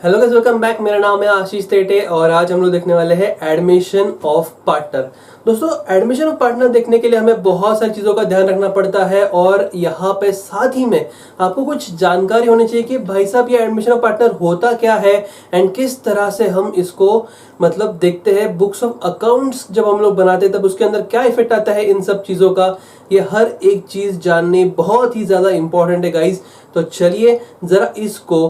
Hello guys, welcome back. मेरा नाम है आशीष तेटे और आज हम लोग देखने वाले हैं एडमिशन ऑफ पार्टनर। दोस्तों, एडमिशन ऑफ पार्टनर देखने के लिए हमें बहुत सारी चीज़ों का ध्यान रखना पड़ता है और यहाँ पे साथ ही में आपको कुछ जानकारी होनी चाहिए कि भाई साहब ये एडमिशन ऑफ पार्टनर होता क्या है एंड किस तरह से हम इसको मतलब देखते हैं। बुक्स ऑफ अकाउंट्स जब हम लोग बनाते हैं तब उसके अंदर क्या इफेक्ट आता है इन सब चीज़ों का, ये हर एक चीज़ जाननी बहुत ही ज़्यादा इंपॉर्टेंट है गाइज। तो चलिए ज़रा इसको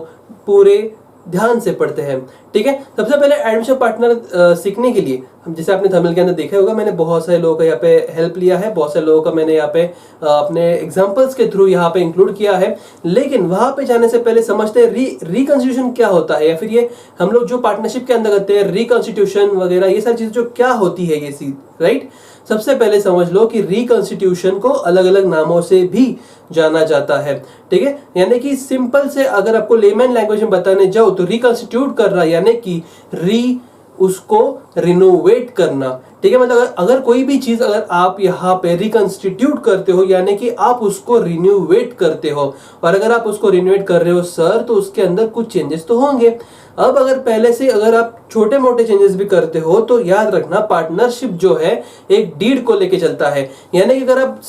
पूरे ध्यान से पढ़ते हैं। ठीक है, सबसे पहले एडमिशन पार्टनर सीखने के लिए जैसे आपने थंबनेल के अंदर देखा होगा, मैंने बहुत सारे लोगों का यहाँ पे हेल्प लिया है, बहुत सारे लोगों का मैंने यहाँ पे अपने एग्जांपल्स के थ्रू यहाँ पे इंक्लूड किया है। लेकिन वहां पे जाने से पहले समझते हैं रिकॉन्स्टिट्यूशन क्या होता है, या फिर ये हम लोग जो पार्टनरशिप के अंदर करते हैं रिकॉन्स्टिट्यूशन वगैरह, ये सारी चीजें जो क्या होती है ये चीज, राइट। सबसे पहले समझ लो कि रिकॉन्स्टिट्यूशन को अलग अलग नामों से भी जाना जाता है। ठीक है, यानी कि सिंपल से अगर आपको लेमन लैंग्वेज में बताने जाओ तो रिकॉन्स्टिट्यूट कर रहा यानी कि उसको रिनोवेट करना। ठीक है, मतलब अगर कोई भी चीज अगर आप यहाँ पे रिकंस्टिट्यूट करते हो यानी कि आप उसको रिन्यूवेट करते हो, और अगर आप उसको रिन्यूवेट कर रहे हो सर तो उसके अंदर कुछ चेंजेस तो होंगे। अब अगर पहले से अगर आप छोटे मोटे चेंजेस भी करते हो तो याद रखना पार्टनरशिप जो है एक डीड को लेके चलता है। यानी कि अगर आप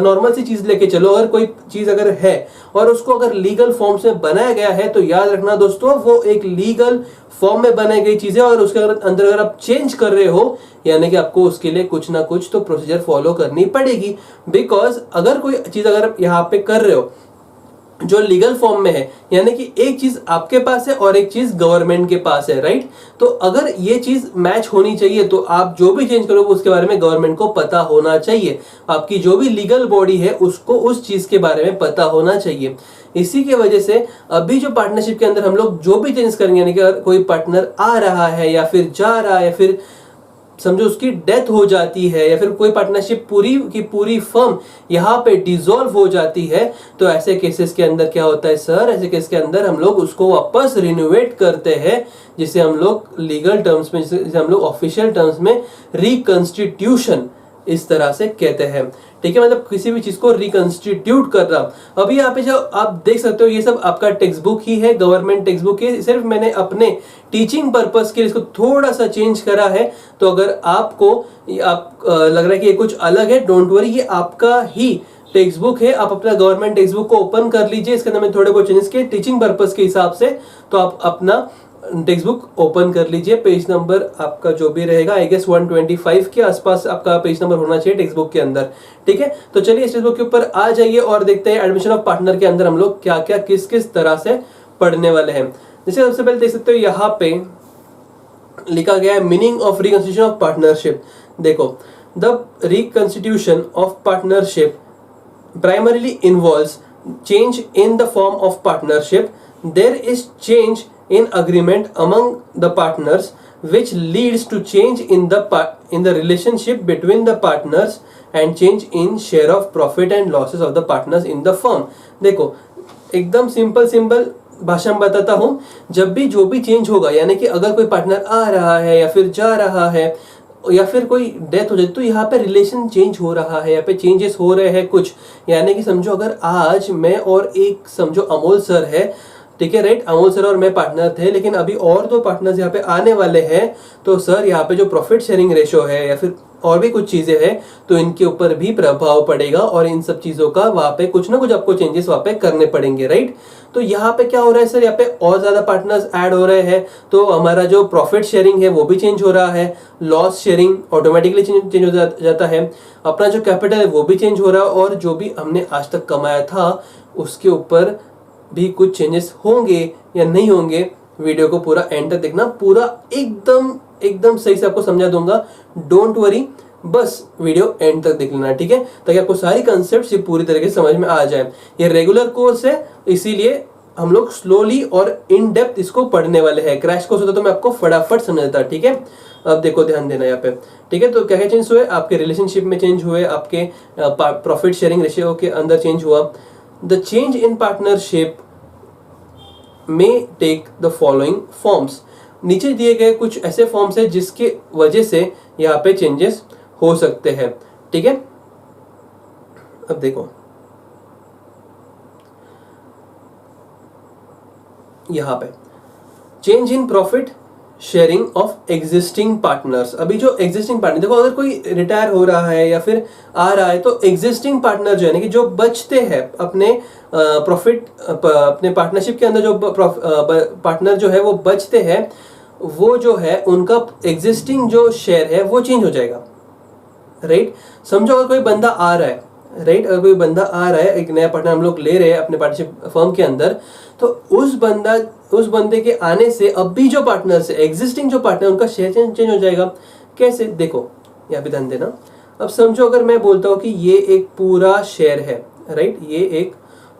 नॉर्मल सी चीज लेके चलो, अगर कोई चीज अगर है और उसको अगर लीगल फॉर्म्स में बनाया गया है तो याद रखना दोस्तों वो एक लीगल फॉर्म में बनाई गई चीज है, और उसके अंदर अगर आप चेंज कर रहे हो यानी कि आपको उसके लिए कुछ ना कुछ तो प्रोसीजर फॉलो करनी पड़ेगी। बिकॉज अगर कोई चीज अगर आप यहाँ पे कर रहे हो जो लीगल फॉर्म में है, यानी कि एक चीज आपके पास है और एक चीज गवर्नमेंट के पास है, राइट। तो अगर ये चीज मैच होनी चाहिए तो आप जो भी चेंज करोगे उसके बारे में गवर्नमेंट को पता होना चाहिए। आपकी जो भी लीगल बॉडी है उसको उस चीज के बारे में पता होना चाहिए। इसी की वजह से अभी जो पार्टनरशिप के अंदर हम लोग जो भी चेंज करेंगे, यानी कि अगर कोई पार्टनर आ रहा है या फिर जा रहा है या फिर समझो उसकी डेथ हो जाती है या फिर कोई पार्टनरशिप पूरी की पूरी फर्म यहाँ पे डिसॉल्व हो जाती है, तो ऐसे केसेस के अंदर क्या होता है सर, ऐसे केस के अंदर हम लोग उसको वापस रिन्यूएट करते हैं, जिसे हम लोग लीगल टर्म्स में, जिसे हम लोग ऑफिशियल टर्म्स में रिकंस्टिट्यूशन इस तरह से कहते हैं। ठीक है, मतलब किसी भी चीज को रिकंस्टिट्यूट कर रहा। अभी यहाँ पे जो आप देख सकते हो ये सब आपका टेक्स्ट बुक ही है, गवर्नमेंट टेक्स्ट बुक है, सिर्फ मैंने अपने टीचिंग पर्पस के लिए इसको थोड़ा सा चेंज करा है। तो अगर आपको लग रहा है कि ये कुछ अलग है, डोंट वरी, ये आपका ही टेक्स्ट बुक है। आप अपना गवर्नमेंट टेक्स्ट बुक को ओपन कर लीजिए, इसके अंदर में थोड़े बहुत चेंजेस किए टीचिंग पर्पस के हिसाब से। तो आप अपना टेक्स्ट बुक ओपन कर लीजिए, पेज नंबर आपका जो भी रहेगा आई गेस 125 के आसपास आपका पेज नंबर होना चाहिए टेक्स्ट बुक के अंदर। ठीक है, तो चलिए इस टेक्स्ट बुक के ऊपर आ जाइए और देखते हैं एडमिशन ऑफ पार्टनर के अंदर हम लोग क्या क्या किस किस तरह से पढ़ने वाले हैं। जैसे सबसे पहले देख सकते हो यहाँ पे लिखा गया है meaning of reconstitution of partnership. देखो, the reconstitution of partnership primarily involves change in the form of partnership. There is change in agreement among the partners which leads to change in the relationship between the partners and change in share of profit and losses of the partners in the firm. देखो, एकदम simple भाषा में बताता हूँ। जब भी जो भी चेंज होगा, यानी कि अगर कोई पार्टनर आ रहा है या फिर जा रहा है या फिर कोई डेथ हो जाए, तो यहाँ पे रिलेशन चेंज हो रहा है, यहाँ पे चेंजेस हो रहे हैं कुछ। यानी कि समझो अगर आज मैं और एक समझो अमोल सर है, ठीक है, राइट, अमोल सर और मैं पार्टनर थे, लेकिन अभी और दो पार्टनर्स यहाँ पे आने वाले हैं, तो सर यहाँ पे जो प्रॉफिट शेयरिंग रेशो है या फिर और भी कुछ चीजें हैं तो इनके ऊपर भी प्रभाव पड़ेगा और इन सब चीजों का वहां पे कुछ ना कुछ आपको चेंजेस वहां पे करने पड़ेंगे, राइट। तो यहाँ पे क्या हो रहा है सर, यहाँ पे और ज्यादा पार्टनर्स ऐड हो रहे हैं, तो हमारा जो प्रॉफिट शेयरिंग है वो भी चेंज हो रहा है, लॉस शेयरिंग ऑटोमेटिकली चेंज हो जाता है, अपना जो कैपिटल है वो भी चेंज हो रहा है, और जो भी हमने आज तक कमाया था उसके ऊपर भी कुछ चेंजेस होंगे या नहीं होंगे। वीडियो को पूरा एंड तक देखना, पूरा एकदम सही से आपको समझा दूंगा, डोंट वरी, बस वीडियो एंड तक देख लेना, ठीक है, ताकि आपको सारी कंसेप्ट ये पूरी तरीके से समझ में आ जाए। ये रेगुलर कोर्स है, इसीलिए हम लोग स्लोली और इन डेप्थ इसको पढ़ने वाले हैं। क्रैश कोर्स होता तो मैं आपको फटाफट समझ देता, ठीक है। अब देखो, ध्यान देना यहाँ पे, ठीक है। तो क्या क्या चेंज हुए, आपके रिलेशनशिप में चेंज हुए, आपके प्रॉफिट शेयरिंग रेशियो के अंदर चेंज हुआ। द चेंज इन पार्टनरशिप में टेक द फॉलोइंग फॉर्म्स। नीचे दिए गए कुछ ऐसे फॉर्म्स है जिसके वजह से यहाँ पे चेंजेस हो सकते हैं, ठीक है। अब देखो यहाँ पे change in profit sharing of existing partners. अभी जो एग्जिस्टिंग पार्टनर, देखो अगर कोई रिटायर हो रहा है या फिर आ रहा है तो एग्जिस्टिंग पार्टनर जो है ना कि जो बचते हैं अपने प्रॉफिट अपने पार्टनरशिप के अंदर, जो पार्टनर जो है वो बचते हैं, वो जो है उनका एग्जिस्टिंग जो शेयर है वो चेंज हो जाएगा। राइट, समझो अगर कोई बंदा आ रहा है, राइट, अगर कोई बंदा आ रहा है, एक नया पार्टनर हम लोग ले रहे हैं अपने पार्टनरशिप फर्म के अंदर, तो उस बंदे के आने से अब भी जो पार्टनर्स है, एग्जिस्टिंग जो पार्टनर, उनका शेयर चेंज हो जाएगा। कैसे, देखो यहाँ पे ध्यान देना। अब समझो अगर मैं बोलता हूँ कि ये एक पूरा शेयर है, राइट, ये एक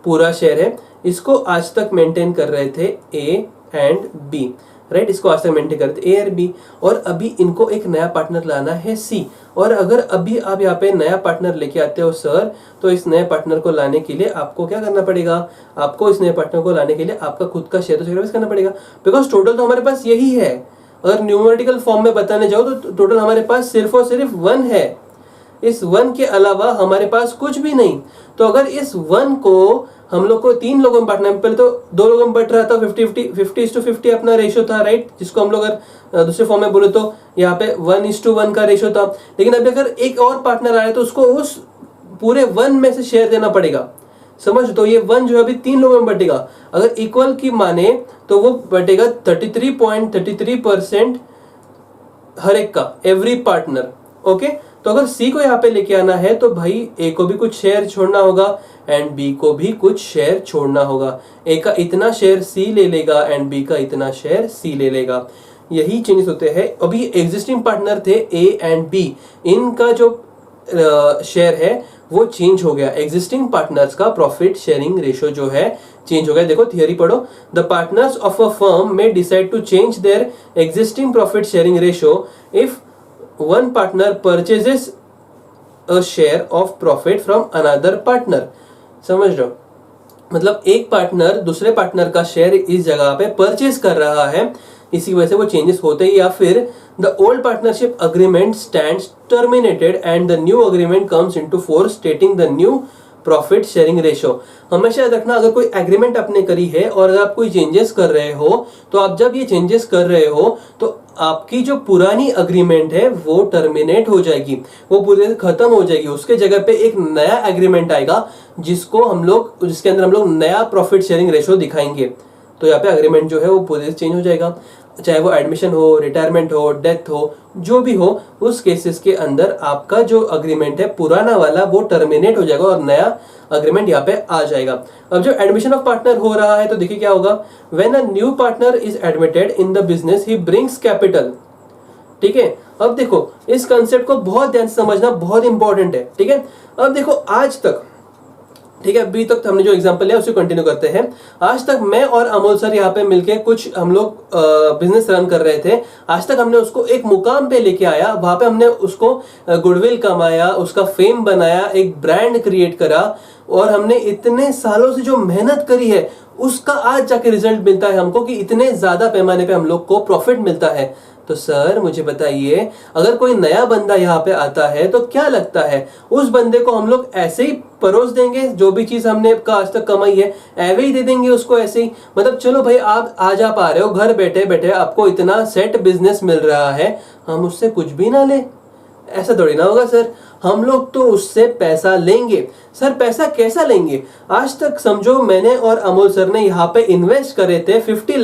पूरा शेयर है, इसको आज तक मेंटेन कर रहे थे ए एंड बी, राइट, इसको आज तक मेंटेन करते ए और बी, और अभी इनको एक नया पार्टनर लाना है सी। और अगर अभी आप यहाँ पे नया पार्टनर लेके आते हो सर, तो इस नए पार्टनर को लाने के लिए आपको क्या करना पड़ेगा, आपको इस नए पार्टनर को लाने के लिए आपका खुद का शेयर तो सेक्रीफाइस करना पड़ेगा, बिकॉज टोटल तो हमारे पास यही है। अगर न्यूमेरिकल फॉर्म में बताने जाओ तो टोटल हमारे पास सिर्फ और सिर्फ 1 है, इस 1 के अलावा हमारे पास कुछ भी नहीं। तो अगर इस 1 को हम लोग को 3 लोगों में बांटना है, पहले तो 2 लोगों में बट रहा था, 50-50 अपना रेशियो था, राइट, जिसको हम लोग अगर दूसरे फॉर्म में बोले तो यहाँ पे 1:1 का रेशियो था। लेकिन अभी अगर एक और पार्टनर आया तो उसको उस पूरे 1 में से शेयर देना पड़ेगा, समझ। तो ये 1 जो है अभी 3 लोगों में बटेगा, अगर इक्वल की माने तो वो बटेगा 33.33% हर एक का, एवरी पार्टनर। ओके, तो अगर सी को यहाँ पे लेके आना है तो भाई ए को भी कुछ शेयर छोड़ना होगा एंड बी को भी कुछ शेयर छोड़ना होगा। ए का इतना शेयर सी ले लेगा एंड बी का इतना शेयर सी ले लेगा। यही चेंजेस होते हैं। अभी एग्जिस्टिंग पार्टनर थे ए एंड बी, इनका जो शेयर है वो चेंज हो गया। एग्जिस्टिंग पार्टनर्स का प्रॉफिट शेयरिंग रेशियो जो है चेंज हो गया। देखो थियरी पढ़ो, the partners of a firm में decide to change their existing profit sharing ratio if one partner purchases a share of profit from another partner। समझ रहे हो, मतलब एक पार्टनर दूसरे पार्टनर का शेयर इस जगह पे परचेज कर रहा है, इसी वजह से वो चेंजेस होते हैं। या फिर the old partnership agreement stands terminated and the new agreement comes into force stating the new profit sharing ratio. हमेशा याद रखना, अगर कोई एग्रीमेंट आपने करी है और अगर आप कोई चेंजेस कर रहे हो, तो आप जब ये चेंजेस कर रहे हो तो आपकी जो पुरानी अग्रीमेंट है वो टर्मिनेट हो जाएगी, वो पूरे खत्म हो जाएगी। उसके जगह पे एक नया एग्रीमेंट आएगा जिसके अंदर हम लोग नया प्रॉफिट शेयरिंग रेशियो दिखाएंगे। तो यहाँ पे अग्रीमेंट जो है वो पूरे चेंज हो जाएगा, चाहे वो एडमिशन हो, रिटायरमेंट हो, डेथ हो, जो भी हो, उस केसेस के अंदर आपका जो अग्रीमेंट है पुराना वाला वो टर्मिनेट हो जाएगा और नया अग्रीमेंट यहाँ पे आ जाएगा। अब जो एडमिशन ऑफ पार्टनर हो रहा है तो देखिए क्या होगा, when a new partner is admitted in the business he brings capital. ठीक है, अब देखो इस कंसेप्ट को बहुत ध्यान से समझना, बहुत इंपॉर्टेंट है। ठीक है, अब देखो आज तक, ठीक है, अभी तक हमने जो एग्जांपल लिया उसे कंटिन्यू करते हैं। आज तक मैं और अमोल सर यहाँ पे मिलके कुछ हम लोग बिजनेस रन कर रहे थे। आज तक हमने उसको एक मुकाम पे लेके आया, वहां पे हमने उसको गुडविल कमाया, उसका फेम बनाया, एक ब्रांड क्रिएट करा, और हमने इतने सालों से जो मेहनत करी है उसका आज जाके रिजल्ट मिलता है हमको कि इतने ज्यादा पैमाने पे हम लोग को प्रॉफिट मिलता है। तो सर मुझे बताइए, अगर कोई नया बंदा यहाँ पे आता है तो क्या लगता है उस बंदे को हम लोग ऐसे ही परोस देंगे, जो भी चीज हमने आज तक कमाई है ऐवे ही दे देंगे उसको ऐसे ही? मतलब चलो भाई आप आज आप आ रहे हो, घर बैठे बैठे आपको इतना सेट बिजनेस मिल रहा है, हम उससे कुछ भी ना ले? ऐसा थोड़ी ना होगा सर, हम लोग तो उससे पैसा लेंगे। सर पैसा कैसा लेंगे? आज तक समझो मैंने और अमोल सर ने यहाँ पे इन्वेस्ट करे थे 50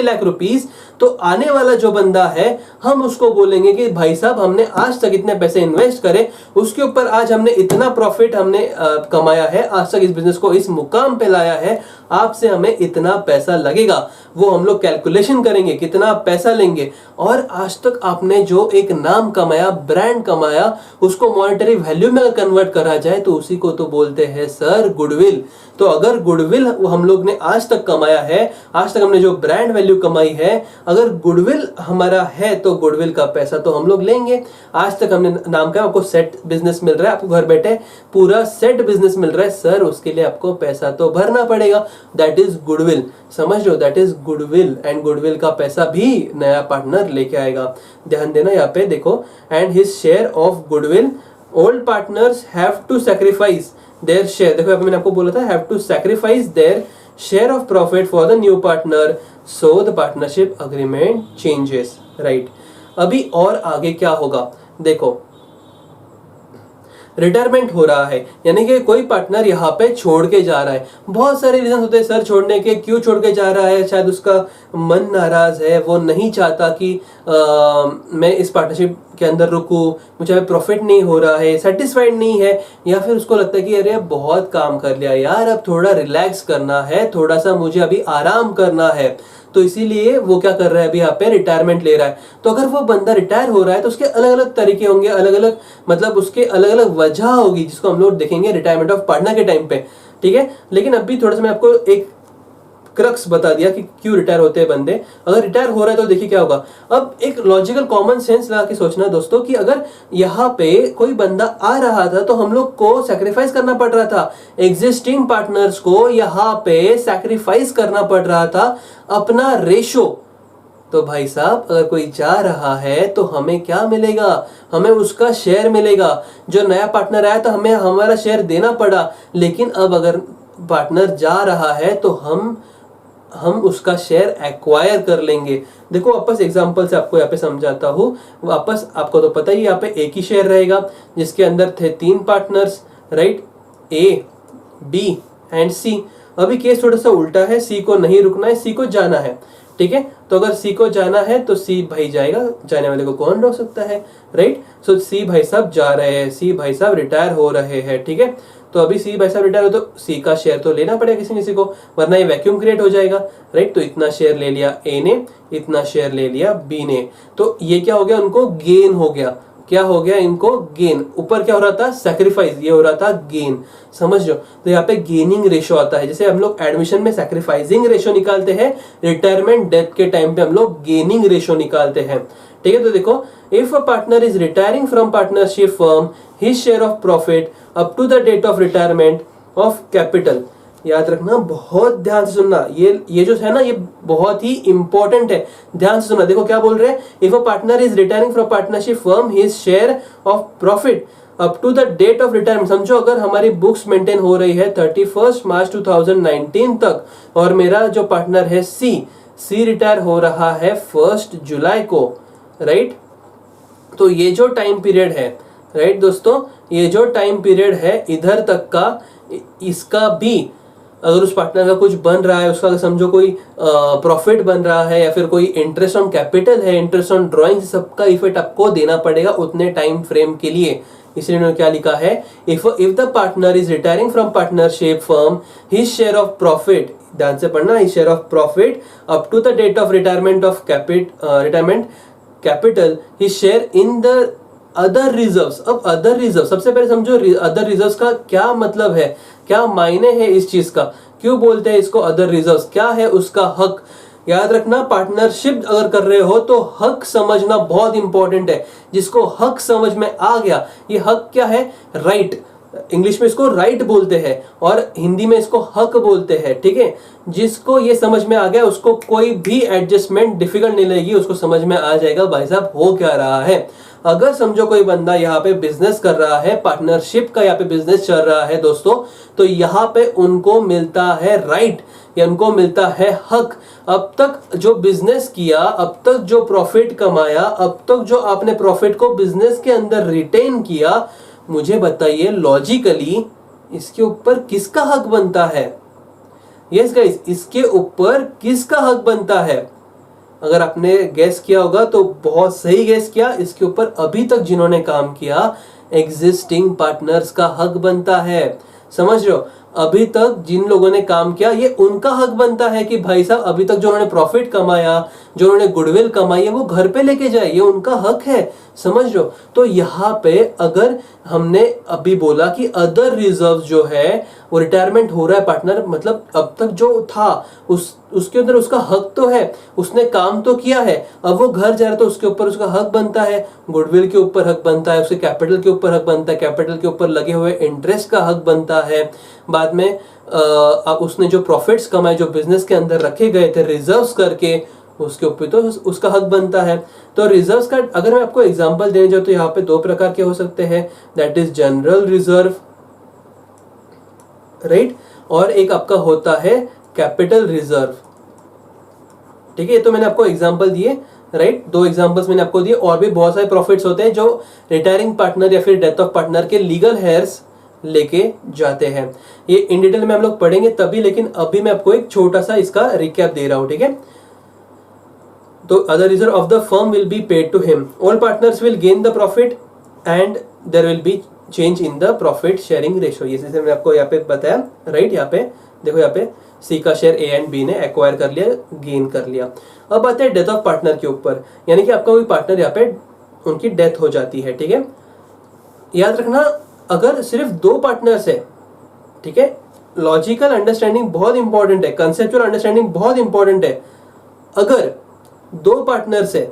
लाख रुपीस। तो आने वाला जो बंदा है हम उसको बोलेंगे कि भाई साहब हमने आज तक इतने पैसे इन्वेस्ट करे, उसके ऊपर आज हमने इतना प्रॉफिट हमने कमाया है, आज तक इस बिजनेस को इस मुकाम पे लाया है, आपसे हमें इतना पैसा लगेगा। वो हम लोग कैलकुलेशन करेंगे कितना पैसा लेंगे, और आज तक आपने जो एक नाम कमाया, ब्रांड कमाया, उसको मॉनेटरी वैल्यू में कन्वर्ट करा जाए तो उसी को तो बोलते हैं सर गुडविल। तो अगर गुडविल हम लोग ने आज तक कमाया है, आज तक हमने जो ब्रांड वैल्यू कमाई है, अगर गुडविल हमारा है तो गुडविल का पैसा तो हम लोग लेंगे। आज तक हमने नाम का, आपको सेट बिजनेस मिल रहा है, आपको घर बैठे पूरा सेट बिजनेस मिल रहा है सर, उसके लिए आपको पैसा तो भरना पड़ेगा। दैट इज गुडविल, समझ लो, that is goodwill. And goodwill का पैसा भी नया पार्टनर लेके आएगा। ध्यान देना यहाँ पे देखो, and his share of goodwill old partners have to sacrifice their share. देखो यहाँ पे मैंने आपको बोला था have to sacrifice their share of profit for the new partner, so the partnership agreement changes, right. अभी और आगे क्या होगा, देखो रिटायरमेंट हो रहा है, यानी कि कोई पार्टनर यहाँ पे छोड़ के जा रहा है। बहुत सारे रीजन होते हैं सर छोड़ने के, क्यों छोड़ के जा रहा है, शायद उसका मन नाराज है, वो नहीं चाहता कि मैं इस पार्टनरशिप के अंदर रुकूं, मुझे प्रॉफिट नहीं हो रहा है, सेटिस्फाइड नहीं है, या फिर उसको लगता है कि अरे बहुत काम कर लिया यार, अब थोड़ा रिलैक्स करना है, थोड़ा सा मुझे अभी आराम करना है, तो इसीलिए वो क्या कर रहा है, अभी यहाँ पे रिटायरमेंट ले रहा है। तो अगर वो बंदा रिटायर हो रहा है तो उसके अलग अलग तरीके होंगे, अलग अलग मतलब उसके अलग अलग वजह होगी, जिसको हम लोग देखेंगे रिटायरमेंट ऑफ पार्टनर के टाइम पे, ठीक है। लेकिन अभी थोड़ा सा मैं आपको एक क्रक्स बता दिया कि क्यों रिटायर होते हैं बंदे। अगर रिटायर हो रहा है तो देखिए क्या होगा। अब एक लॉजिकल कॉमन सेंस लगा के सोचना दोस्तों कि अगर यहाँ पे कोई बंदा आ रहा था तो हम लोग को सैक्रिफाइस करना पड़ रहा था, एग्जिस्टिंग पार्टनर्स को यहाँ पे सैक्रिफाइस करना पड़ रहा था अपना रेशो। तो भाई साहब अगर कोई जा रहा है तो हमें क्या मिलेगा, हमें उसका शेयर मिलेगा। जो नया पार्टनर आया तो हमें हमारा शेयर देना पड़ा, लेकिन अब अगर पार्टनर जा रहा है तो हम उसका शेयर एक्वायर कर लेंगे। देखो वापस एग्जांपल से आपको यहाँ पे समझाता हूँ। वापस आपको तो पता ही यहाँ पे एक ही शेयर रहेगा जिसके अंदर थे 3 partners, right, A, B and C. अभी केस थोड़ा सा उल्टा है, सी को नहीं रुकना है, सी को जाना है, ठीक है। तो अगर सी को जाना है तो सी भाई जाएगा, जाने वाले को कौन रोक सकता है, राइट। सो सी भाई साहब जा रहे हैं, सी भाई साहब रिटायर हो रहे हैं, ठीक है। तो अभी सी भाई साहब रिटायर हो तो सी का शेयर तो लेना पड़ेगा किसी किसी को, वरना ये वैक्यूम क्रिएट हो जाएगा, राइट। तो इतना शेयर ले लिया ए ने, इतना शेयर ले लिया बी ने, तो ये क्या हो गया, उनको गेन हो गया। क्या हो गया इनको, गेन। ऊपर क्या हो रहा था, सैक्रिफाइस, ये हो रहा था गेन, समझ लो। तो यहाँ पे गेनिंग रेशो आता है, जैसे हम लोग एडमिशन में सैक्रिफाइसिंग रेशो निकालते हैं, रिटायरमेंट डेथ के टाइम पे हम लोग गेनिंग रेशो निकालते हैं, ठीक है। तो देखो, if a partner is retiring from partnership firm, his share of profit up to the date of retirement of capital. याद रखना, बहुत ध्यान से सुनना, ये जो है ना, ये बहुत ही इंपॉर्टेंट है, ध्यान से सुनना। देखो क्या बोल रहे हैं, if a partner is retiring from partnership firm, his share of profit up to the date of retirement. समझो अगर हमारी बुक्स मेंटेन हो रही है 31 मार्च 2019 तक, और मेरा जो पार्टनर है सी रिटायर हो रहा है 1 जुलाई को, राइट। तो ये जो टाइम पीरियड है, राइट दोस्तों, ये जो टाइम पीरियड है इधर तक का, इसका भी अगर उस पार्टनर का कुछ बन रहा है, उसका समझो कोई प्रॉफिट बन रहा है, या फिर कोई इंटरेस्ट ऑन कैपिटल है, इंटरेस्ट ऑन ड्रॉइंग, सबका इफेक्ट आपको देना पड़ेगा उतने टाइम फ्रेम के लिए। इसलिए उन्होंने क्या लिखा है, if the partner is retiring from partnership firm, his share of profit, ध्यान से पढ़ना, his share of profit up to the date of retirement of retirement capital, his share in the other reserves. अब other reserve, सबसे पहले समझो other reserves का क्या मतलब है, क्या मायने है इस चीज का, क्यों बोलते हैं इसको अदर रिजर्व्स, क्या है उसका हक। याद रखना, पार्टनरशिप अगर कर रहे हो तो हक समझना बहुत इंपॉर्टेंट है। जिसको हक समझ में आ गया, ये हक क्या है, राइट, इंग्लिश में इसको राइट बोलते हैं और हिंदी में इसको हक बोलते हैं, ठीक है। जिसको ये समझ में आ गया उसको कोई भी एडजस्टमेंट डिफिकल्ट नहीं लगेगी, उसको समझ में आ जाएगा भाई साहब हो क्या रहा है। अगर समझो कोई बंदा यहाँ पे बिजनेस कर रहा है, पार्टनरशिप का यहाँ पे बिजनेस चल रहा है दोस्तों, तो यहाँ पे उनको मिलता है राइट, या उनको मिलता है हक। अब तक जो बिजनेस किया, अब तक जो प्रॉफिट कमाया, अब तक जो आपने प्रॉफिट को बिजनेस के अंदर रिटेन किया, मुझे बताइए लॉजिकली इसके ऊपर किसका हक बनता है। यस गाइस, इसके ऊपर किसका हक बनता है। अगर आपने गैस किया होगा तो बहुत सही गैस किया, इसके ऊपर अभी तक जिन्होंने काम किया एग्जिस्टिंग पार्टनर्स का हक बनता है। समझ रहे हो, अभी तक जिन लोगों ने काम किया ये उनका हक बनता है कि भाई साहब अभी तक जो उन्होंने प्रॉफिट कमाया, जो उन्होंने गुडविल कमाई है, वो घर पे लेके जाए, ये उनका हक है। समझ लो, तो यहाँ पे अगर हमने अभी बोला कि अदर रिजर्व जो है वो रिटायरमेंट हो रहा है पार्टनर, मतलब अब तक जो था उसके अंदर उसका हक तो है, उसने काम तो किया है, अब वो घर जा रहा है तो उसके ऊपर उसका हक बनता है, गुडविल के ऊपर हक बनता है, उसके कैपिटल के ऊपर हक बनता है, कैपिटल के ऊपर लगे हुए इंटरेस्ट का हक बनता है। बाद में उसने जो प्रॉफिट्स कमाए, जो बिजनेस के अंदर रखे गए थे रिजर्व्स करके, उसके ऊपर तो उसका हक बनता है। तो रिजर्व्स का अगर मैं आपको एग्जांपल देने जाऊं तो यहाँ पे 2 प्रकार के हो सकते हैं, that is general reserve, right, और एक आपका होता है कैपिटल रिजर्व। ठीक है, ये तो मैंने आपको एग्जांपल दिए, राइट, 2 एग्जांपल्स मैंने आपको दिए। और भी बहुत सारे प्रॉफिट्स होते हैं जो रिटायरिंग पार्टनर या फिर डेथ ऑफ पार्टनर के लीगल हेयर्स लेके जाते हैं। ये इन डिटेल में हम लोग पढ़ेंगे तभी, लेकिन अभी मैं आपको एक छोटा सा इसका रिकैप दे रहा हूं। ठीक है, तो other reserve of the firm will be paid to him, all partners will gain the profit and there will be change in the profit sharing ratio. ये जैसे मैंने आपको यहाँ पे बताया, राइट, यहाँ पे देखो, यहाँ पे सी का शेयर ए एंड बी ने एक्वायर कर लिया, गेन कर लिया। अब आते हैं डेथ ऑफ पार्टनर के ऊपर, यानी कि आपका कोई पार्टनर यहाँ पे उनकी डेथ हो जाती है। ठीक है, याद रखना अगर सिर्फ 2 पार्टनर्स है, ठीक है, लॉजिकल अंडरस्टैंडिंग बहुत इंपॉर्टेंट है, कंसेप्चुअल अंडरस्टैंडिंग बहुत इंपॉर्टेंट है। अगर 2 पार्टनर्स है,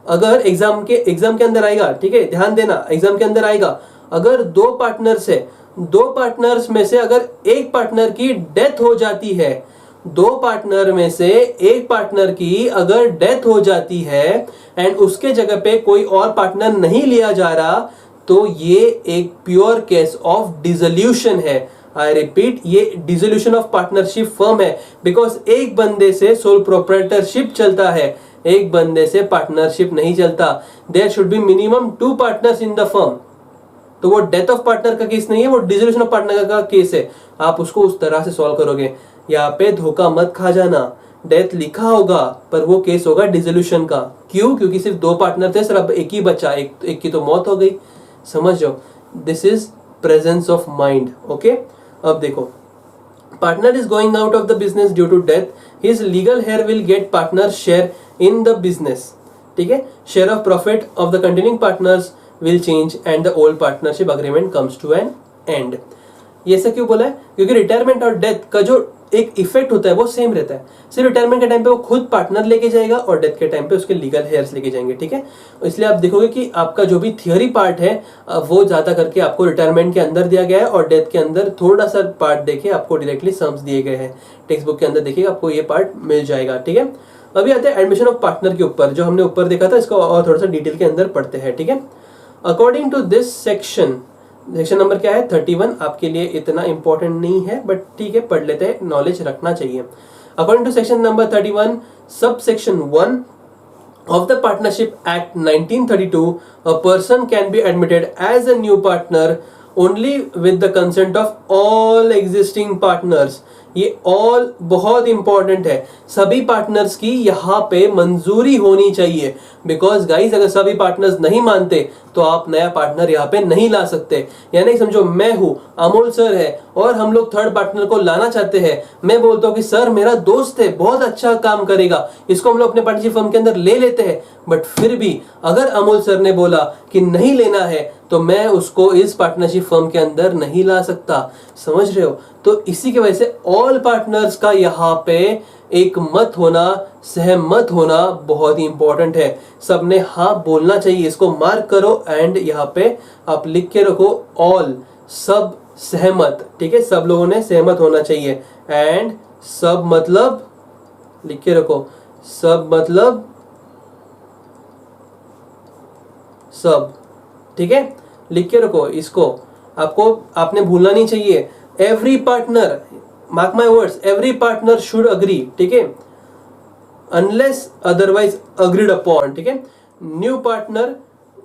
अगर एग्जाम के अंदर आएगा, ठीक है, ध्यान देना, एग्जाम के अंदर आएगा, अगर 2 पार्टनर्स है, 2 पार्टनर्स में से अगर एक पार्टनर की डेथ हो जाती है, 2 पार्टनर में से एक पार्टनर की अगर डेथ हो जाती है एंड उसके जगह पे कोई और पार्टनर नहीं लिया जा रहा, तो ये एक प्योर केस ऑफ डिसोल्यूशन है। आई रिपीट, ये डिसोल्यूशन ऑफ पार्टनरशिप फर्म है, बिकॉज एक बंदे से सोल प्रोप्राइटरशिप चलता है, एक बंदे से पार्टनरशिप नहीं चलता। There should be minimum 2 partners in the firm. तो वो डेथ ऑफ पार्टनर का केस नहीं है, वो डिसोल्यूशन ऑफ पार्टनर का केस है। आप उसको उस तरह से सॉल्व करोगे। यहाँ पे धोखा मत खा जाना, डेथ लिखा होगा पर वो केस होगा डिसोल्यूशन का। क्यों? क्योंकि सिर्फ 2 पार्टनर थे, सिर्फ एक ही बचा, एक की तो मौत हो गई। समझ जाओ, this is presence of mind. Okay, अब देखो, partner is going out of the business due to death, his legal heir will get partner share in the business. ठीक है, share of profit of the continuing partners will change and the old partnership agreement comes to an end। ये ऐसा क्यों बोला है? क्योंकि retirement और death का जो एक इफेक्ट होता है वो सेम रहता है। सिर्फ रिटायरमेंट के टाइम पे वो खुद पार्टनर लेके जाएगा और डेथ के टाइम पे उसके लीगल हेयर्स लेके जाएंगे। ठीक है, इसलिए आप देखोगे कि आपका जो भी थियोरी पार्ट है वो ज्यादा करके आपको रिटायरमेंट के अंदर दिया गया है और डेथ के अंदर थोड़ा सा पार्ट देके आपको डायरेक्टली सम्स दिए गए हैं। टेक्स्ट बुक के अंदर देखिएगा, आपको ये पार्ट मिल जाएगा। ठीक है, अभी आते हैं एडमिशन ऑफ पार्टनर के ऊपर, जो हमने ऊपर देखा था, इसको और थोड़ा सा डिटेल के अंदर पढ़ते हैं। ठीक है, according to this section number क्या है? 31। आपके लिए इतना इंपॉर्टेंट नहीं है, बट ठीक है, पढ़ लेते हैं, नॉलेज रखना चाहिए। According to section number 31 sub section 1 of the Partnership Act 1932, a person can be admitted as a new partner only with the consent of all existing partners। ये all बहुत इंपॉर्टेंट है, सभी पार्टनर्स की यहाँ पे मंजूरी होनी चाहिए। बिकॉज गाइज, अगर सभी पार्टनर्स नहीं मानते तो आप नया पार्टनर यहाँ पे नहीं ला सकते। यानी समझो, मैं हूँ, अमोल सर है और हम लोग थर्ड पार्टनर को लाना चाहते हैं। मैं बोलता हूँ कि सर मेरा दोस्त है, बहुत अच्छा काम करेगा, इसको हम लोग अपने पार्टनरशिप फर्म के अंदर ले लेते हैं। बट फिर भी अगर अमोल सर ने बोला कि नहीं लेना है तो मैं उसको इस पार्टनरशिप फर्म के अंदर नहीं ला सकता। समझ रहे हो? तो इसी की वजह से ऑल पार्टनर्स का यहाँ पे एक मत होना, सहमत होना बहुत ही इंपॉर्टेंट है। सबने हाँ बोलना चाहिए, इसको मार्क करो एंड यहाँ पे आप लिख के रखो ऑल, सब सहमत। ठीक है, सब लोगों ने सहमत होना चाहिए। एंड सब मतलब लिख के रखो, सब मतलब सब। ठीक है, लिख के रखो इसको, आपने भूलना नहीं चाहिए। Every partner, mark my words, every partner should agree. ठीक है, अनलेस अदरवाइज अग्रीड अपॉन। ठीक है, new partner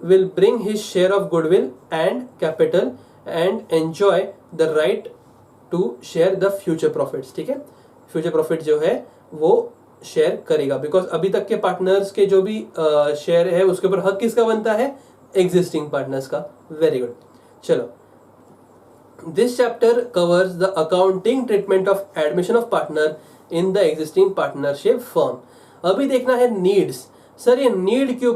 will bring his share of goodwill and capital and enjoy the right to share the future profits. ठीक है, future profit जो है वो share करेगा, बिकॉज अभी तक के पार्टनर्स के जो भी शेयर है उसके ऊपर हक किसका बनता है? एग्जिस्टिंग पार्टनर्स का। वेरी गुड, चलो। This chapter covers the accounting treatment of admission of partner in the existing partnership firm. अभी देखना है नीड्स। सर ये नीड क्यों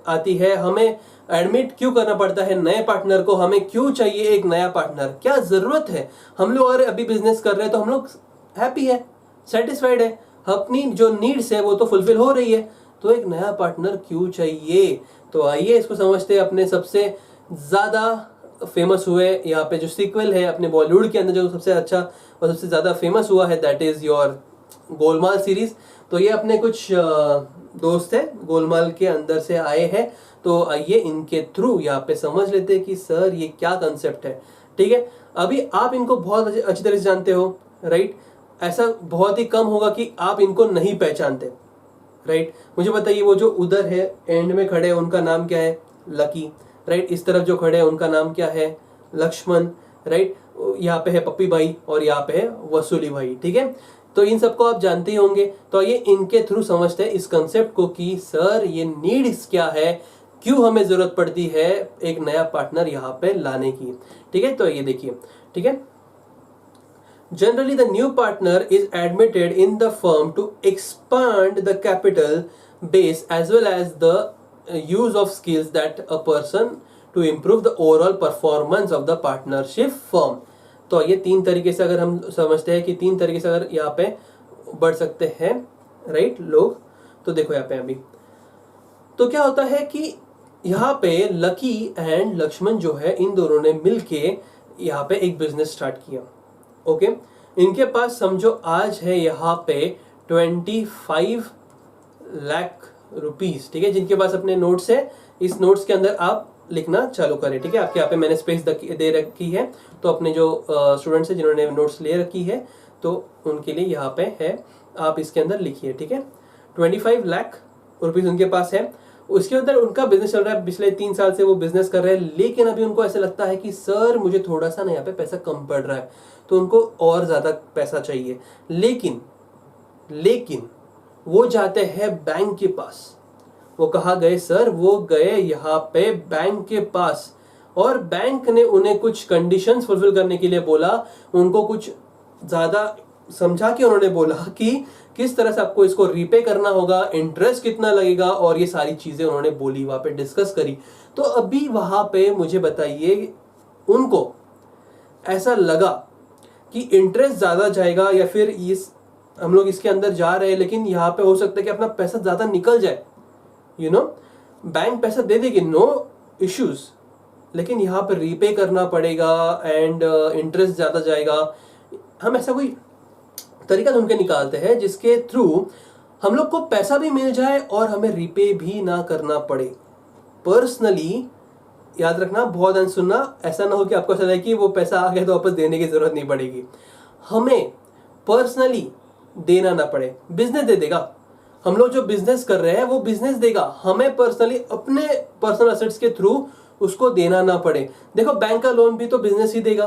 आती है? हमें एडमिट क्यों करना पड़ता है नए पार्टनर को? हमें क्यों चाहिए एक नया पार्टनर? क्या जरूरत है? हम लोग अगर अभी बिजनेस कर रहे हैं तो हम लोग हैप्पी है, सेटिस्फाइड है, अपनी जो नीड्स है वो तो फुलफिल हो रही है, तो एक नया पार्टनर क्यों चाहिए? तो आइए इसको समझते हैं। अपने सबसे ज्यादा फेमस हुए यहाँ पे जो सीक्वल है अपने बॉलीवुड के अंदर, जो सबसे अच्छा और सबसे ज्यादा फेमस हुआ है, that is your Golmaal series. तो ये अपने कुछ दोस्त है गोलमाल के अंदर से आए हैं, तो आइए इनके थ्रू यहाँ पे समझ लेते हैं कि सर ये क्या कंसेप्ट है। ठीक है, अभी आप इनको बहुत अच्छी तरह से जानते हो, राइट? ऐसा बहुत ही कम होगा कि आप इनको नहीं पहचानते, राइट। मुझे बताइए वो जो उधर है एंड में खड़े हैं उनका नाम क्या है? Lucky, right. इस तरफ जो खड़े हैं उनका नाम क्या है? लक्ष्मण, राइट। यहाँ पे है पप्पी भाई और यहाँ पे है वसूली भाई, ठीक है। तो इन सबको आप जानते ही होंगे। तो ये इनके थ्रू समझते हैं इस कंसेप्ट को कि सर ये नीड्स क्या है, क्यों हमें जरूरत पड़ती है एक नया पार्टनर यहाँ पे लाने की, ठीक है। तो ये देखिए, ठीक है। Generally, the new partner is admitted in the firm to expand the capital base as well as the use of skills that a person to improve the overall performance of the partnership firm. तो ये तीन तरीके से अगर हम समझते हैं कि तीन तरीके से अगर यहाँ पे बढ़ सकते हैं, राइट, लोग। तो देखो यहाँ पे अभी तो क्या होता है कि यहाँ पे लकी एंड लक्ष्मण जो है इन दोनों ने मिलके यहाँ पे एक बिजनेस स्टार्ट किया। ओके, इनके पास समझो आज है यहाँ पे 25 लाख रुपीस, ठीक है, जिनके पास अपने नोट्स है। इस नोट्स के अंदर आप लिखना चालू करें, ठीक है। आपके यहाँ पे मैंने स्पेस दे रखी है, तो अपने जो स्टूडेंट्स हैं जिन्होंने नोट्स ले रखी है तो उनके लिए यहाँ पे है, आप इसके अंदर लिखिए, ठीक है। 25 लाख रुपीस उनके पास है। उसके अंदर उनका बिजनेस चल रहा है, पिछले 3 साल से वो बिजनेस कर रहे हैं, लेकिन अभी उनको ऐसा लगता है कि सर मुझे थोड़ा सा ना यहाँ पे पैसा कम पड़ रहा है, तो उनको और ज्यादा पैसा चाहिए। लेकिन वो जाते हैं बैंक के पास। वो कहाँ गए सर? वो गए यहाँ पे बैंक के पास, और बैंक ने उन्हें कुछ कंडीशंस फुलफिल करने के लिए बोला। उनको कुछ ज्यादा समझा के उन्होंने बोला कि किस तरह से आपको इसको रीपे करना होगा, इंटरेस्ट कितना लगेगा, और ये सारी चीजें उन्होंने बोली, वहां पे डिस्कस करी। तो अभी वहां पे मुझे बताइए, उनको ऐसा लगा कि इंटरेस्ट ज्यादा जाएगा या फिर इस हम लोग इसके अंदर जा रहे हैं लेकिन यहाँ पे हो सकता है कि अपना पैसा ज्यादा निकल जाए, बैंक पैसा दे देगी, नो इश्यूज, लेकिन यहाँ पे रीपे करना पड़ेगा एंड इंटरेस्ट ज्यादा जाएगा। हम ऐसा कोई तरीका ढूंढ के निकालते हैं जिसके थ्रू हम लोग को पैसा भी मिल जाए और हमें रीपे भी ना करना पड़े। पर्सनली याद रखना, बहुत ध्यान सुनना, ऐसा ना हो कि आपको ऐसा लगे कि वो पैसा आ गया तो वापस देने की जरूरत नहीं पड़ेगी। हमें पर्सनली देना ना पड़े, बिजनेस दे देगा। हम लोग जो बिजनेस कर रहे हैं वो बिजनेस देगा, हमें पर्सनली अपने पर्सनल एसेट्स के थ्रू उसको देना ना पड़े। देखो बैंक का लोन भी तो बिजनेस ही देगा,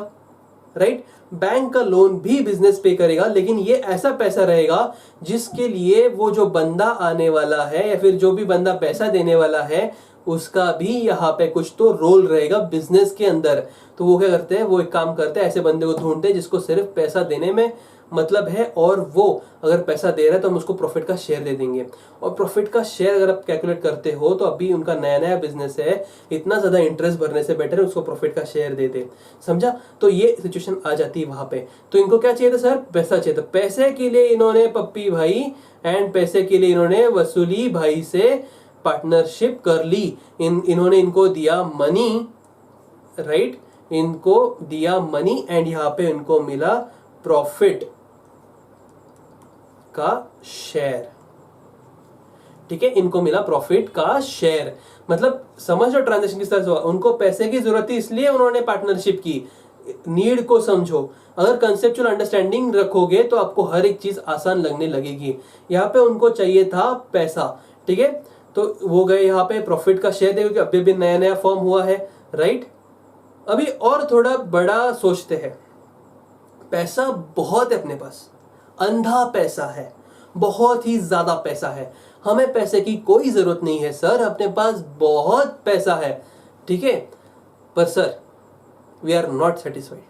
राइट। बैंक का लोन भी बिजनेस पे करेगा, लेकिन ये ऐसा पैसा रहेगा जिसके लिए वो जो बंदा आने वाला है या फिर जो भी बंदा पैसा देने वाला है उसका भी यहाँ पे कुछ तो रोल रहेगा बिजनेस के अंदर। तो वो क्या करते हैं, वो एक काम करते हैं, ऐसे बंदे को ढूंढते हैं जिसको सिर्फ पैसा देने में मतलब है, और वो अगर पैसा दे रहा है तो हम उसको प्रॉफिट का शेयर दे देंगे। और प्रॉफिट का शेयर अगर आप कैलकुलेट करते हो तो अभी उनका नया नया बिजनेस है, इतना ज्यादा इंटरेस्ट भरने से बेटर है उसको प्रॉफिट का शेयर दे दे, समझा। तो ये सिचुएशन आ जाती है वहां पे। तो इनको क्या चाहिए था सर? पैसा चाहिए था। पैसे के लिए इन्होंने पप्पी भाई एंड पैसे के लिए इन्होंने वसूली भाई से पार्टनरशिप कर ली। इन्होंने इनको दिया मनी, राइट, इनको दिया मनी एंड यहाँ पे इनको मिला प्रॉफिट का शेयर, ठीक है। इनको मिला प्रॉफिट का शेयर, मतलब समझ लो ट्रांजैक्शन किस तरह से हुआ। उनको पैसे की जरूरत थी इसलिए उन्होंने पार्टनरशिप की। नीड को समझो, अगर कंसेप्चुअल अंडरस्टैंडिंग रखोगे तो आपको हर एक चीज आसान लगने लगेगी। यहाँ पे उनको चाहिए था पैसा, ठीक है, तो वो गए यहाँ पे प्रॉफिट का शेयर दे, क्योंकि अभी भी नया नया फॉर्म हुआ है, राइट। अभी और थोड़ा बड़ा सोचते हैं। पैसा बहुत है अपने पास, अंधा पैसा है, बहुत ही ज्यादा पैसा है। हमें पैसे की कोई जरूरत नहीं है सर, अपने पास बहुत पैसा है, ठीक है। पर sir we are not satisfied.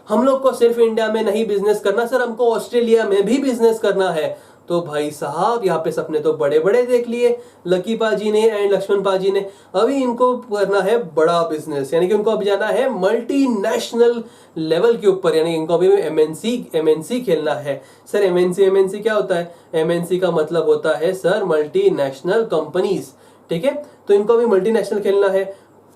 हम लोग को सिर्फ इंडिया में नहीं बिजनेस करना सर, हमको ऑस्ट्रेलिया में भी बिजनेस करना है। तो भाई साहब यहाँ पे सपने तो बड़े बड़े देख लिए लकी पाजी ने एंड लक्ष्मण पाजी ने। अभी इनको करना है बड़ा बिजनेस, यानी कि उनको अभी जाना है मल्टीनेशनल लेवल के ऊपर, यानी इनको अभी एमएनसी खेलना है। सर एमएनसी क्या होता है? एमएनसी का मतलब होता है सर मल्टीनेशनल कंपनीज, ठीक है। तो इनको अभी मल्टीनेशनल खेलना है,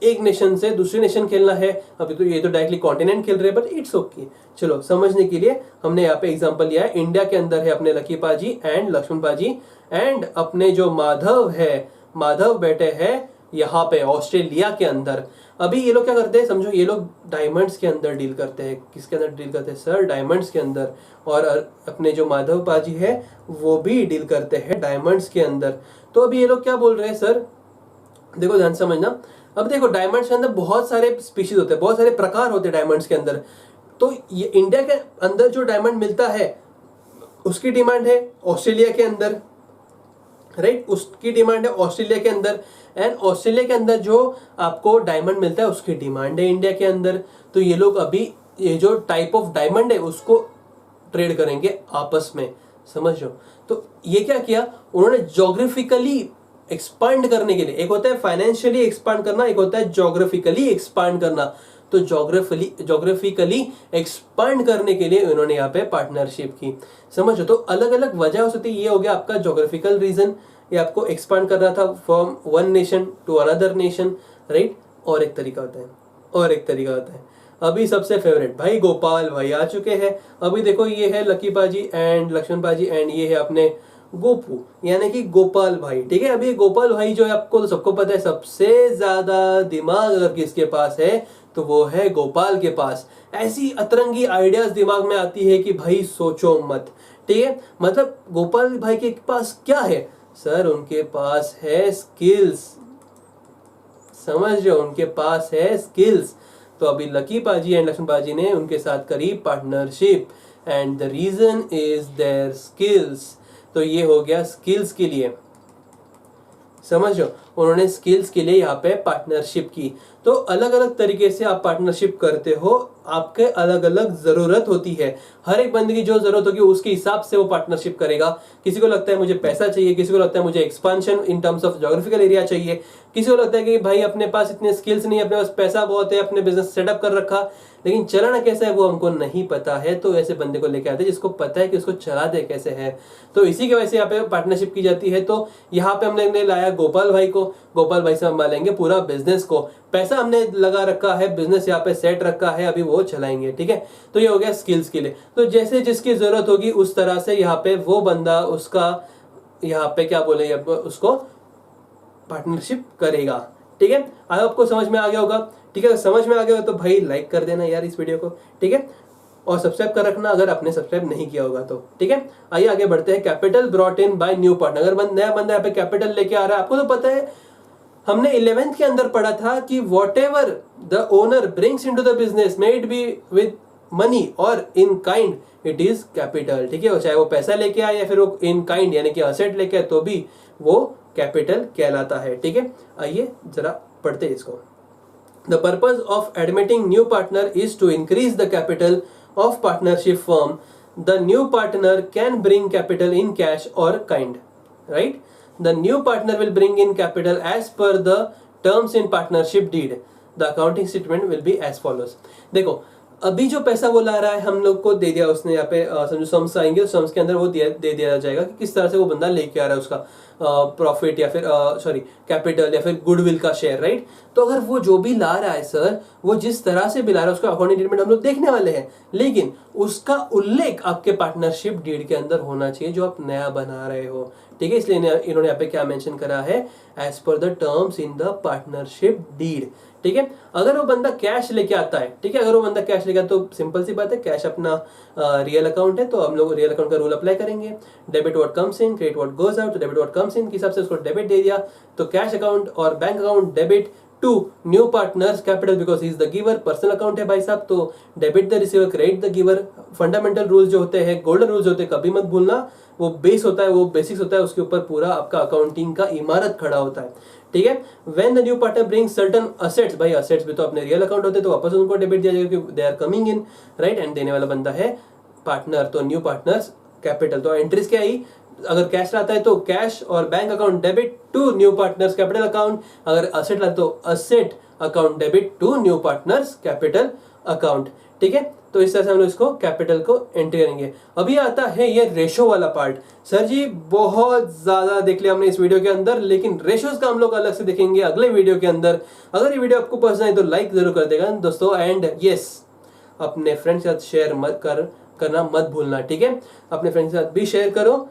एक नेशन से दूसरे नेशन खेलना है। अभी तो ये तो डायरेक्टली कॉन्टिनेंट खेल रहे हैं, बट इट्स ओके। चलो समझने के लिए हमने यहाँ पे एग्जांपल लिया है। इंडिया के अंदर है अपने लकी पाजी एंड लक्ष्मण पाजी, एंड अपने जो माधव है, माधव बेटे हैं यहाँ पे ऑस्ट्रेलिया के अंदर। अभी ये लोग क्या करते हैं समझो, ये लोग डायमंड्स के अंदर डील करते हैं। किसके अंदर डील करते हैं सर? डायमंड्स के अंदर। और अपने जो माधव पाजी है वो भी डील करते हैं डायमंड्स के अंदर। तो अभी ये लोग क्या बोल रहे हैं सर, देखो ध्यान से समझना। अब देखो डायमंड्स के अंदर बहुत सारे स्पीशीज होते हैं, बहुत सारे प्रकार होते हैं डायमंड्स के अंदर। तो ये इंडिया के अंदर जो डायमंड मिलता है उसकी डिमांड है ऑस्ट्रेलिया के अंदर, राइट? उसकी डिमांड है ऑस्ट्रेलिया के अंदर। एंड ऑस्ट्रेलिया के अंदर जो आपको डायमंड मिलता है उसकी डिमांड है इंडिया के अंदर। तो ये लोग अभी ये जो टाइप ऑफ डायमंड है उसको ट्रेड करेंगे आपस में, समझ लो। तो ये क्या किया उन्होंने, ज्योग्राफिकली एक्सपांड करने के लिए, एक होता है फाइनेंशियली एक्सपांड करना, एक होता है ज्योग्राफिकली एक्सपांड करना। तो ज्योग्राफिकली एक्सपांड करने के लिए उन्होंने यहाँ पे पार्टनरशिप की, समझो। तो अलग अलग वजह हो सकती है। ये हो गया आपका ज्योग्राफिकल रीजन, ये आपको एक्सपांड करना था from one nation to another nation, right? और एक तरीका होता है, अभी सबसे फेवरेट भाई गोपाल भाई आ चुके हैं। अभी देखो ये है लकी पाजी एंड लक्ष्मण पाजी एंड ये है अपने गोपू यानी कि गोपाल भाई, ठीक है। अभी गोपाल भाई जो है आपको तो सबको पता है, सबसे ज्यादा दिमाग अगर किसके पास है तो वो है गोपाल के पास। ऐसी अतरंगी आइडियाज दिमाग में आती है कि भाई सोचो मत, ठीक है। मतलब गोपाल भाई के पास क्या है सर? उनके पास है स्किल्स, समझ रहे हो? उनके पास है स्किल्स। तो अभी लकी पाजी एंड लक्ष्मण पाजी ने उनके साथ करी partnership and the reason is their skills. तो ये हो गया स्किल्स के लिए, समझो। उन्होंने स्किल्स के लिए यहाँ पे पार्टनरशिप की। तो अलग अलग तरीके से आप पार्टनरशिप करते हो, आपके अलग अलग जरूरत होती है। हर एक बंदे की जो जरूरत होगी उसके हिसाब से वो पार्टनरशिप करेगा। किसी को लगता है मुझे पैसा चाहिए, किसी को लगता है मुझे expansion in terms of geographical area चाहिए, किसी को लगता है कि भाई अपने पास इतने स्किल्स नहीं, अपने पास पैसा बहुत है, अपने बिजनेस सेटअप कर रखा, लेकिन चलाना कैसा है वो हमको नहीं पता है। तो ऐसे बंदे को लेके आते हैं जिसको पता है कि उसको चला दे कैसे है। तो इसी की वजह से यहाँ पे पार्टनरशिप की जाती है। तो यहाँ पे हमने लाया गोपाल भाई को, गोपाल भाई से संभालेंगे पूरा बिजनेस को। पैसा हमने लगा रखा है, बिजनेस यहाँ पे सेट रखा है, अभी वो चलाएंगे, ठीक है। तो ये हो गया स्किल्स के लिए। तो जैसे जिसकी जरूरत होगी उस तरह से यहाँ पे वो बंदा उसका यहाँ पे क्या बोले उसको पार्टनरशिप करेगा, ठीक है। आई आपको समझ में आ गया होगा, ठीक है। समझ में आ गया हो तो भाई लाइक कर देना यार इस वीडियो को, ठीक है। और सब्सक्राइब कर रखना अगर आपने सब्सक्राइब नहीं किया होगा तो, ठीक है। आइए आगे बढ़ते हैं। Capital brought in by new partner. अगर नया बंदा यहाँ पे कैपिटल लेके आ रहा है, आपको तो पता है हमने 11th के अंदर पढ़ा था कि whatever the owner brings into the business may it be with money और in kind it is capital, ठीक है। चाहे वो पैसा लेके आए या फिर वो इन काइंड यानी कि असेट लेके आए तो भी वो कैपिटल कहलाता है, ठीक है। आइए जरा पढ़ते हैं इसको। The purpose of admitting new partner is to increase the capital of partnership firm. The new partner can bring capital in cash or kind, right? The new partner will bring in capital as per the terms in partnership deed. The accounting statement will be as follows. देखो अभी जो पैसा वो ला रहा है हम लोग को दे दिया उसने, यहाँ पे समझो सम्स आएंगे, सम्स के अंदर वो दे दिया जाएगा कि किस तरह से वो बंदा लेके आ रहा है उसका प्रॉफिट या फिर सॉरी कैपिटल या फिर गुडविल का शेयर, राइट। तो अगर वो जो भी ला रहा है सर, वो जिस तरह से भी ला रहा है उसका अकाउंटिंग स्टेटमेंट हम लोग देखने वाले हैं, लेकिन उसका उल्लेख आपके पार्टनरशिप डीड के अंदर होना चाहिए जो आप नया बना रहे हो, ठीक है। इसलिए इन्होंने यहाँ पे क्या मेंशन करा है, as per the terms in the partnership deed, ठीक है। अगर वो बंदा कैश लेके आता है, ठीक है, अगर वो बंदा कैश लेके आता है तो सिंपल सी बात है, कैश अपना रियल अकाउंट है तो हम लोग रियल अकाउंट का रूल अप्लाई करेंगे। Debit what comes in, credit what goes out. तो डेबिट व्हाट कम्स इन के हिसाब से उसको डेबिट दे दिया, तो कैश अकाउंट और bank account debit to new partners capital because he is the giver. Personal account है भाई साहब, तो debit the receiver, credit the giver. Fundamental rules जो होते हैं, गोल्डन रूल्स होते हैं, कभी मत भूलना। वो बेस होता है, वो बेसिक्स होता है, उसके ऊपर पूरा आपका अकाउंटिंग का इमारत खड़ा होता है, ठीक है। When the new partner brings certain assets, भाई असेट्स भी तो अपने रियल अकाउंट होते हैं तो वापस उनको डेबिट दिया जाएगा क्योंकि they are coming in, right. And देने वाला बंदा है पार्टनर, तो न्यू पार्टनर्स कैपिटल। तो एंट्रीज क्या आई, अगर कैश लाता है तो कैश और bank account debit to new partners capital account. अगर असेट लाता है तो asset account debit to new partners capital account, ठीक है। तो इस तरह से हम लोग इसको कैपिटल को एंट्री करेंगे। अभी आता है ये रेशो वाला पार्ट। सर जी बहुत ज्यादा देख लिया हमने इस वीडियो के अंदर, लेकिन रेशोज का हम लोग अलग से देखेंगे अगले वीडियो के अंदर। अगर ये वीडियो आपको पसंद है तो लाइक जरूर कर देगा दोस्तों, एंड यस अपने फ्रेंड्स के साथ शेयर करना मत भूलना, ठीक है। अपने फ्रेंड्स के साथ भी शेयर करो,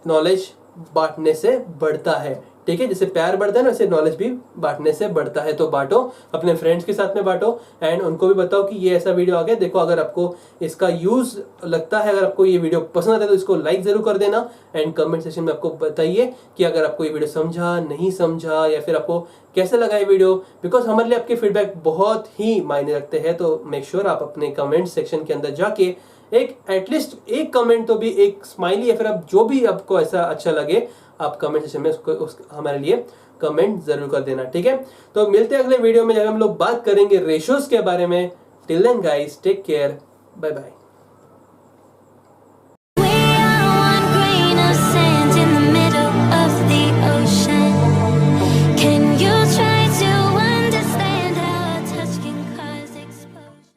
नॉलेज बांटने से बढ़ता है, ठीक है, जैसे प्यार बढ़ता है ना वैसे नॉलेज भी बांटने से बढ़ता है। तो बांटो, अपने फ्रेंड्स के साथ में बांटो एंड उनको भी बताओ कि ये ऐसा वीडियो आ गया, देखो अगर आपको इसका यूज लगता है, अगर आपको ये वीडियो पसंद आता है तो इसको लाइक जरूर कर देना एंड कमेंट सेक्शन में आपको बताइए कि अगर आपको ये वीडियो समझा, नहीं समझा, या फिर आपको कैसे लगा ये वीडियो। बिकॉज हमारे लिए आपके फीडबैक बहुत ही मायने रखते हैं। तो मेक श्योर आप अपने कमेंट सेक्शन के अंदर जाके एक एटलीस्ट एक कमेंट तो भी, एक स्माइली या फिर आप जो भी आपको ऐसा अच्छा लगे, आप कमेंट सेक्शन में उसको हमारे लिए कमेंट जरूर कर देना, ठीक है। तो मिलते हैं अगले वीडियो में जब हम लोग बात करेंगे रेशोज के बारे में। Till then guys, take care, bye bye.